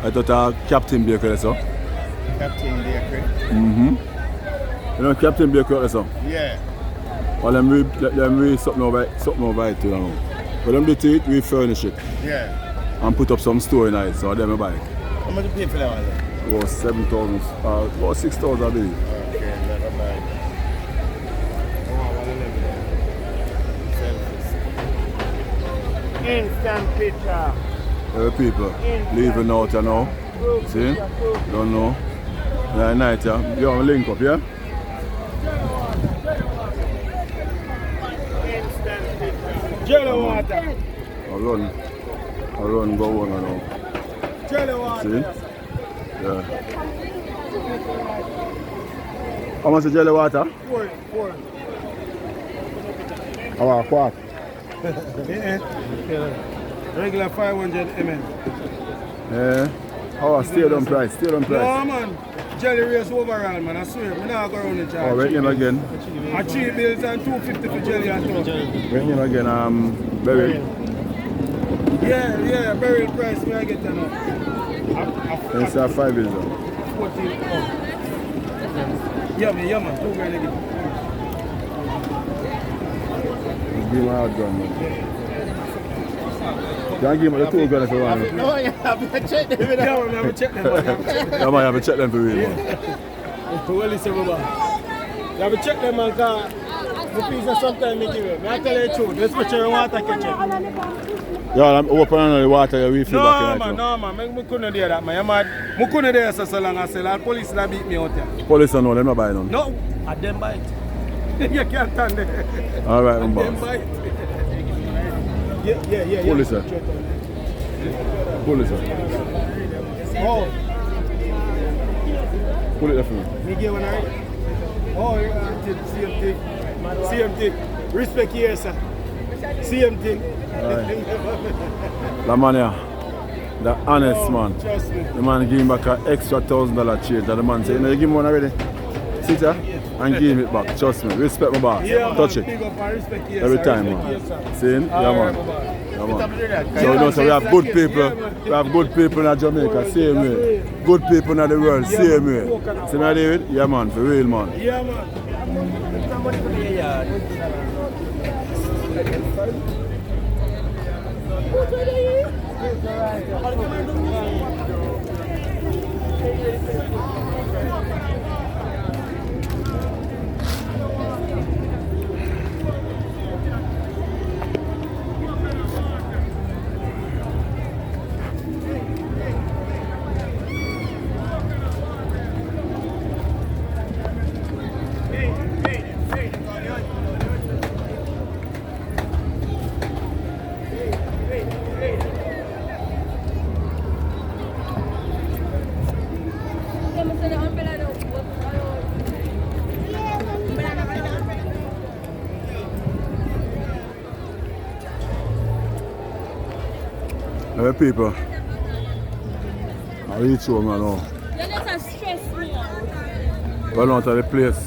I thought Captain Baker, so. Captain Bakery. You know Captain Baker, so. Yeah. Well, them read something over it, you know. But them did it, we furnish it. Yeah. And put up some store in it, so them buy it. How much you pay for that one? It was 7,000, about 6,000 I believe. Okay, never mind. Instant picture. People leaving out, you know. See? Don't know. Yeah, night, yeah. You want to link up, yeah? Instant picture. Jelly water. I run, go on now. Jelly water. See? Yeah. How much is jelly water? Four. How about a quart? Regular 500 ml. Yeah. How about stadium price? No man, jelly race overall man, I swear, I'm not going to charge. Oh, rate him again. I 3 bills and 250 for jelly and stuff. Rate him again, Berry. Yeah, barrel price, me I get that now. It's 5 bills. 14. Yeah man, 2 grand again. Give him a hard gun, man. You can give him the 2 grand if you want. No, yeah, I'm going to check them. Yeah, man, I'm going to check them. Yeah, man, you have to check them for real, man. Well, listen, Baba. You have to check them, man, because the pizza sometimes make you. I tell you the truth, especially water kitchen. Yeah, I'm open on the water, you refill back in. No, man, I couldn't do that, man. I couldn't do that so long as I say, the police beat me out there. Police don't know, they're not buying none. No, I them bite. You can't stand it. All right, I'm them bite. Yeah. Police, sir. Police, sir. Oh. Pull it there for me. Me get one, right? Oh, same thing. Respect here, sir. Same thing. Right. The man here, the honest man. Trust me. The man give him back an extra $1,000 change. And the man say, you know, you give me one already. Sit here and give me it back. Trust me. Respect my boss. Yeah, touch man, it. big up and respect here, Every sir. time, Respect man. here, sir. See? Yeah, All man. right, bye-bye. Yeah, man. So, you know, so we have good people. We have good people in Jamaica, same way. Good people in the world, same way. See me, David? Yeah, man, for real, man. Yeah, man. Hey, people. I reach home now. You let us stress me out. Well, not to the place.